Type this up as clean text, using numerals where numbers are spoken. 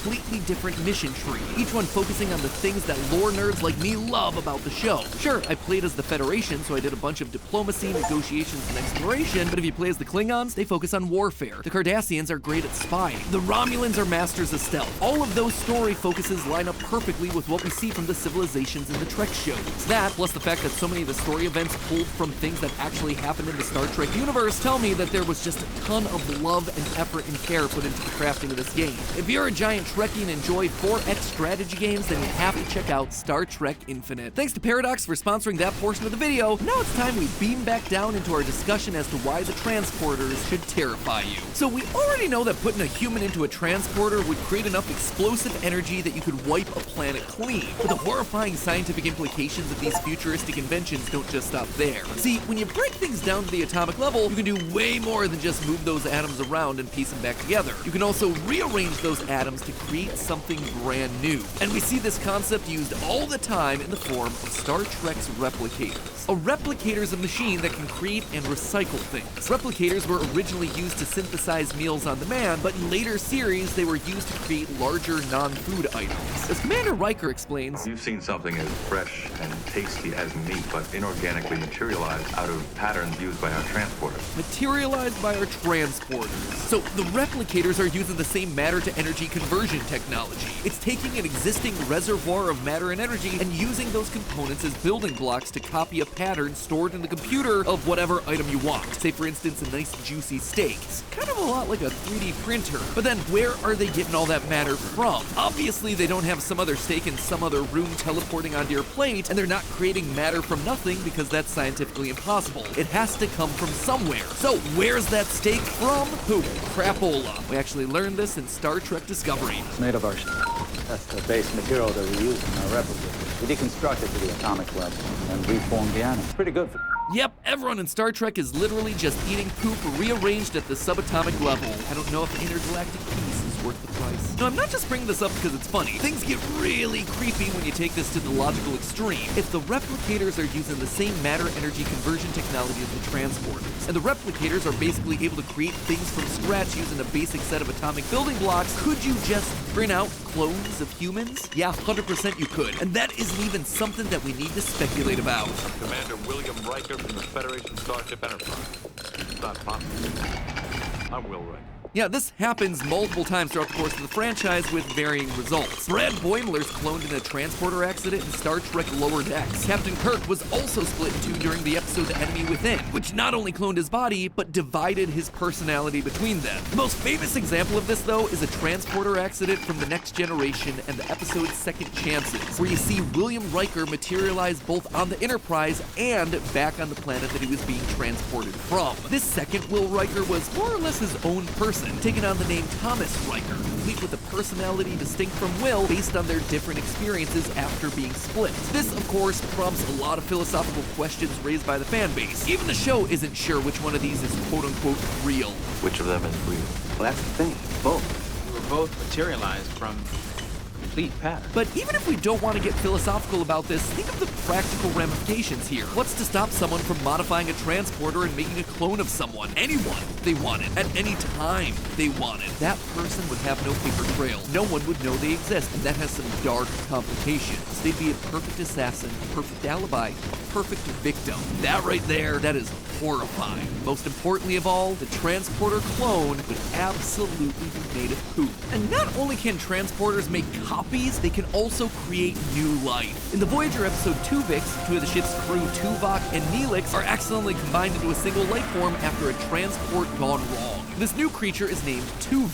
completely different mission tree, each one focusing on the things that lore nerds like me love about the show. Sure, I played as the Federation, so I did a bunch of diplomacy, negotiations, and exploration, but if you play as the Klingons, they focus on warfare. The Cardassians are great at spying. The Romulans are masters of stealth. All of those story focuses line up perfectly with what we see from the civilizations in the Trek shows. That, plus the fact that so many of the story events pulled from things that actually happened in the Star Trek universe, tell me that there was just a ton of love and effort and care put into the crafting of this game. If you're a giant Trekkie and enjoy 4X strategy games, then you have to check out Star Trek Infinite. Thanks to Paradox for sponsoring that portion of the video. Now it's time we beam back down into our discussion as to why the transporters should terrify you. So we already know that putting a human into a transporter would create enough explosive energy that you could wipe a planet clean. But the horrifying scientific implications of these futuristic inventions don't just stop there. See, when you break things down to the atomic level, you can do way more than just move those atoms around and piece them back together. You can also rearrange those atoms to create something brand new. And we see this concept used all the time in the form of Star Trek's replicators. A replicator is a machine that can create and recycle things. Replicators were originally used to synthesize meals on demand, but in later series, they were used to create larger non-food items. As Commander Riker explains, "You've seen something as fresh and tasty as meat, but inorganically materialized out of patterns used by our transporters." Materialized by our transporters. So the replicators are using the same matter-to-energy conversion technology. It's taking an existing reservoir of matter and energy and using those components as building blocks to copy a pattern stored in the computer of whatever item you want. Say, for instance, a nice juicy steak. It's kind of a lot like a 3D printer. But then where are they getting all that matter from? Obviously, they don't have some other steak in some other room teleporting onto your plate, and they're not creating matter from nothing because that's scientifically impossible. It has to come from somewhere. So where's that steak from? Who? Crapola. We actually learned this in Star Trek Discovery. It's made of our That's the base material that we use in our replicators. We deconstruct it to the atomic level and reform the atom. Pretty good for... Yep, everyone in Star Trek is literally just eating poop rearranged at the subatomic level. I don't know if intergalactic peace is worth the price. No, I'm not just bringing this up because it's funny. Things get really creepy when you take this to the logical extreme. If the replicators are using the same matter-energy conversion technology as the transporters, and the replicators are basically able to create things from scratch using a basic set of atomic building blocks, could you just print out clones of humans? Yeah, 100% you could. And that isn't even something that we need to speculate about. Commander William Riker from the Federation Starship Enterprise. It's not possible. I'm Will Riker. Yeah, this happens multiple times throughout the course of the franchise with varying results. Brad Boimler's cloned in a transporter accident in Star Trek Lower Decks. Captain Kirk was also split in two during the episode The Enemy Within, which not only cloned his body, but divided his personality between them. The most famous example of this, though, is a transporter accident from The Next Generation and the episode Second Chances, where you see William Riker materialize both on the Enterprise and back on the planet that he was being transported from. This second Will Riker was more or less his own person, taking on the name Thomas Riker, complete with a personality distinct from Will based on their different experiences after being split. This, of course, prompts a lot of philosophical questions raised by the fan base. Even the show isn't sure which one of these is quote-unquote real. Which of them is real? Well, that's the thing. Both. We were both materialized from complete pattern. But even if we don't want to get philosophical about this, think of the practical ramifications here. What's to stop someone from modifying a transporter and making a clone of someone? Anyone they wanted, at any time they wanted. That person would have no paper trail. No one would know they exist, and that has some dark complications. They'd be a perfect assassin, a perfect alibi, a perfect victim. That right there, that is horrifying. Most importantly of all, the transporter clone would absolutely be made of poop. And not only can transporters make copies, they can also create new life. In the Voyager episode Tuvix, two of the ship's crew, Tuvok and Neelix, are accidentally combined into a single life form after a transport gone wrong. This new creature is named Tuvix.